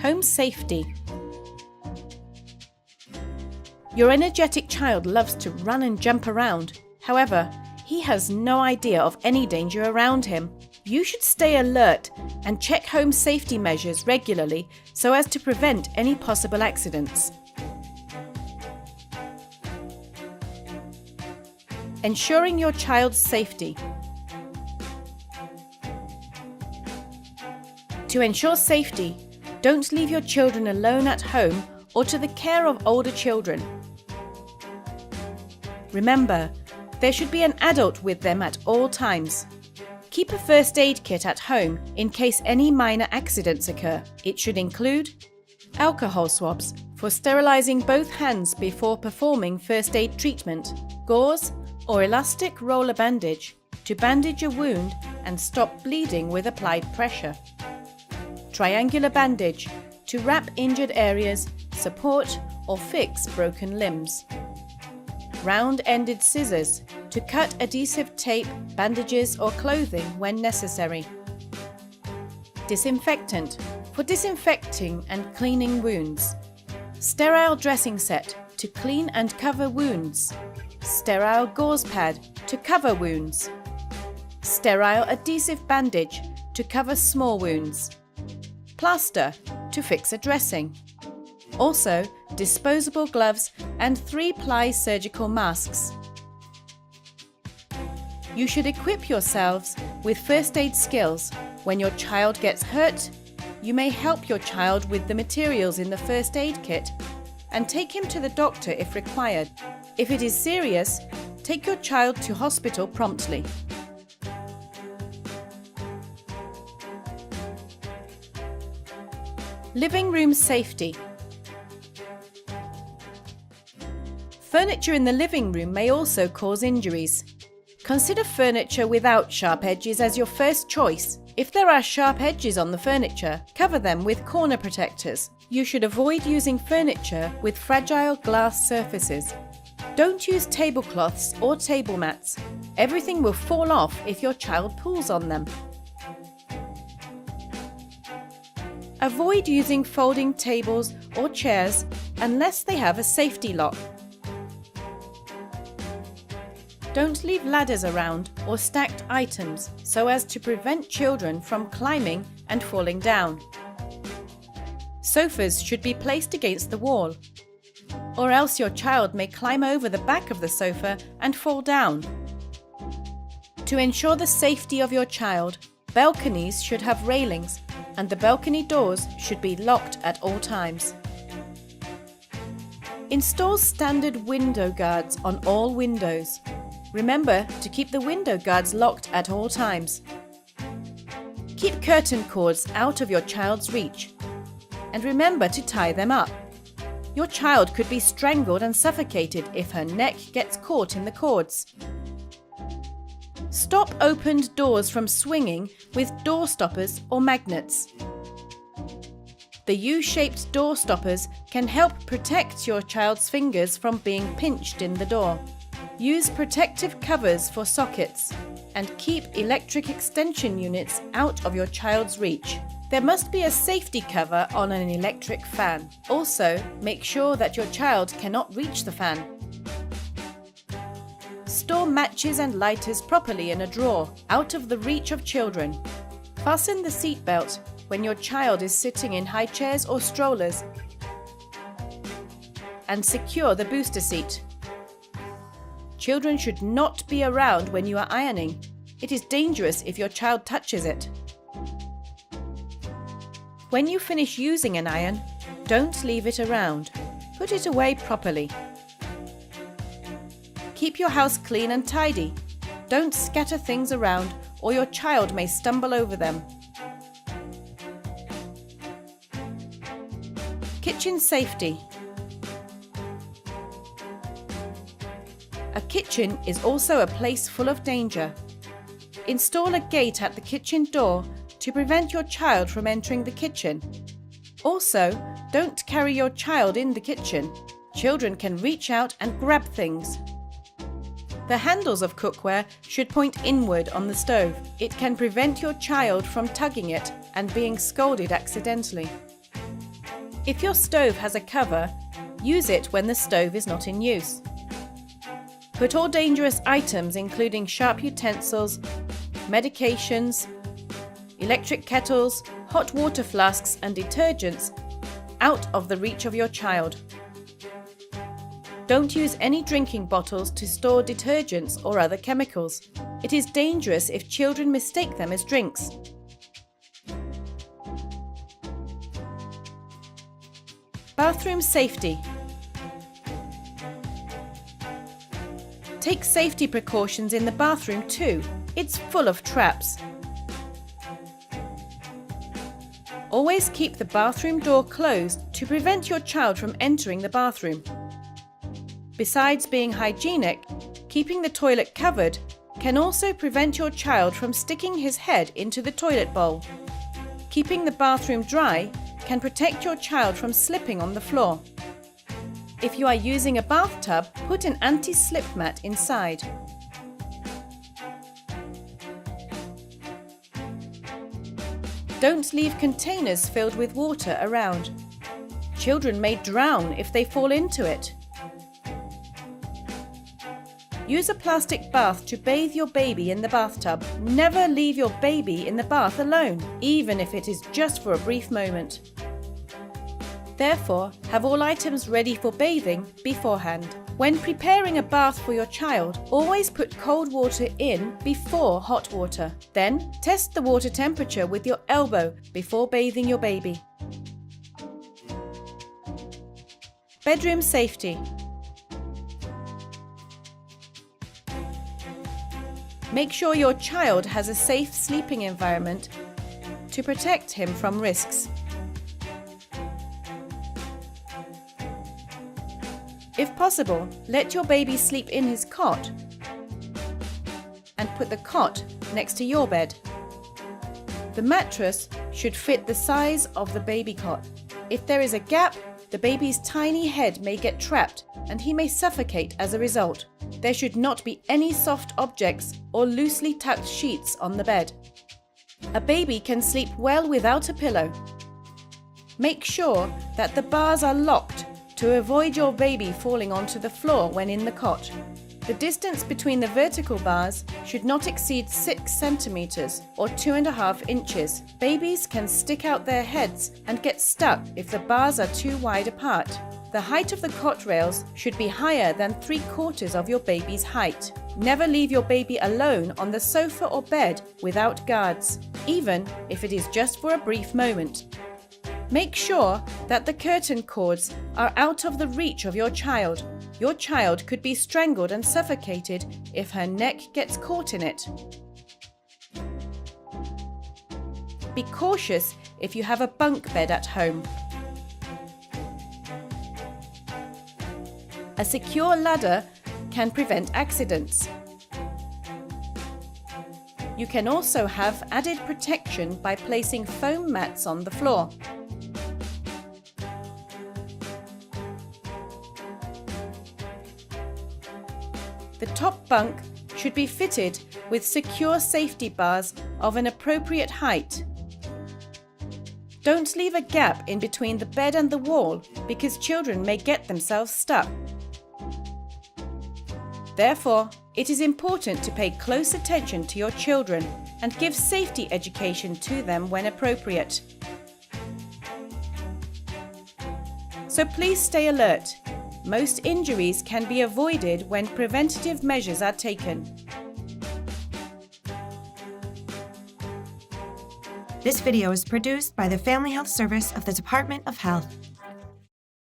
Home safety. Your energetic child loves to run and jump around. However, he has no idea of any danger around him. You should stay alert and check home safety measures regularly so as to prevent any possible accidents. Ensuring your child's safety. To ensure safety, don't leave your children alone at home or to the care of older children. Remember, there should be an adult with them at all times. Keep a first aid kit at home in case any minor accidents occur. It should include alcohol swabs for sterilizing both hands before performing first aid treatment, gauze or elastic roller bandage to bandage a wound and stop bleeding with applied pressure, triangular bandage to wrap injured areas, support or fix broken limbs, round-ended scissors to cut adhesive tape, bandages or clothing when necessary, disinfectant for disinfecting and cleaning wounds, sterile dressing set to clean and cover wounds, sterile gauze pad to cover wounds, sterile adhesive bandage to cover small wounds, plaster to fix a dressing. Also, disposable gloves and 3-ply surgical masks. You should equip yourselves with first aid skills. When your child gets hurt, you may help your child with the materials in the first aid kit and take him to the doctor if required. If it is serious, take your child to hospital promptly. Living room safety. Furniture in the living room may also cause injuries. Consider furniture without sharp edges as your first choice. If there are sharp edges on the furniture, cover them with corner protectors. You should avoid using furniture with fragile glass surfaces. Don't use tablecloths or table mats. Everything will fall off if your child pulls on them. Avoid using folding tables or chairs unless they have a safety lock. Don't leave ladders around or stacked items so as to prevent children from climbing and falling down. Sofas should be placed against the wall, or else your child may climb over the back of the sofa and fall down. To ensure the safety of your child, balconies should have railings and the balcony doors should be locked at all times. Install standard window guards on all windows. Remember to keep the window guards locked at all times. Keep curtain cords out of your child's reach. And remember to tie them up. Your child could be strangled and suffocated if her neck gets caught in the cords. Stop opened doors from swinging with door stoppers or magnets. The U-shaped door stoppers can help protect your child's fingers from being pinched in the door. Use protective covers for sockets and keep electric extension units out of your child's reach. There must be a safety cover on an electric fan. Also, make sure that your child cannot reach the fan. Store matches and lighters properly in a drawer, out of the reach of children. Fasten the seatbelt when your child is sitting in high chairs or strollers. And secure the booster seat. Children should not be around when you are ironing. It is dangerous if your child touches it. When you finish using an iron, don't leave it around. Put it away properly. Keep your house clean and tidy. Don't scatter things around or your child may stumble over them. Kitchen safety. A kitchen is also a place full of danger. Install a gate at the kitchen door to prevent your child from entering the kitchen. Also, don't carry your child in the kitchen. Children can reach out and grab things. The handles of cookware should point inward on the stove. It can prevent your child from tugging it and being scalded accidentally. If your stove has a cover, use it when the stove is not in use. Put all dangerous items, including sharp utensils, medications, electric kettles, hot water flasks and detergents, out of the reach of your child. Don't use any drinking bottles to store detergents or other chemicals. It is dangerous if children mistake them as drinks. Bathroom safety. Take safety precautions in the bathroom too. It's full of traps. Always keep the bathroom door closed to prevent your child from entering the bathroom. Besides being hygienic, keeping the toilet covered can also prevent your child from sticking his head into the toilet bowl. Keeping the bathroom dry can protect your child from slipping on the floor. If you are using a bathtub, put an anti-slip mat inside. Don't leave containers filled with water around. Children may drown if they fall into it. Use a plastic bath to bathe your baby in the bathtub. Never leave your baby in the bath alone, even if it is just for a brief moment. Therefore, have all items ready for bathing beforehand. When preparing a bath for your child, always put cold water in before hot water. Then, test the water temperature with your elbow before bathing your baby. Bedroom safety. Make sure your child has a safe sleeping environment to protect him from risks. If possible, let your baby sleep in his cot and put the cot next to your bed. The mattress should fit the size of the baby cot. If there is a gap, the baby's tiny head may get trapped and he may suffocate as a result. There should not be any soft objects or loosely tucked sheets on the bed. A baby can sleep well without a pillow. Make sure that the bars are locked to avoid your baby falling onto the floor when in the cot. The distance between the vertical bars should not exceed 6 centimeters or 2.5 inches. Babies can stick out their heads and get stuck if the bars are too wide apart. The height of the cot rails should be higher than 3/4 of your baby's height. Never leave your baby alone on the sofa or bed without guards, even if it is just for a brief moment. Make sure that the curtain cords are out of the reach of your child. Your child could be strangled and suffocated if her neck gets caught in it. Be cautious if you have a bunk bed at home. A secure ladder can prevent accidents. You can also have added protection by placing foam mats on the floor. The top bunk should be fitted with secure safety bars of an appropriate height. Don't leave a gap in between the bed and the wall because children may get themselves stuck. Therefore, it is important to pay close attention to your children and give safety education to them when appropriate. So please stay alert. Most injuries can be avoided when preventative measures are taken. This video is produced by the Family Health Service of the Department of Health.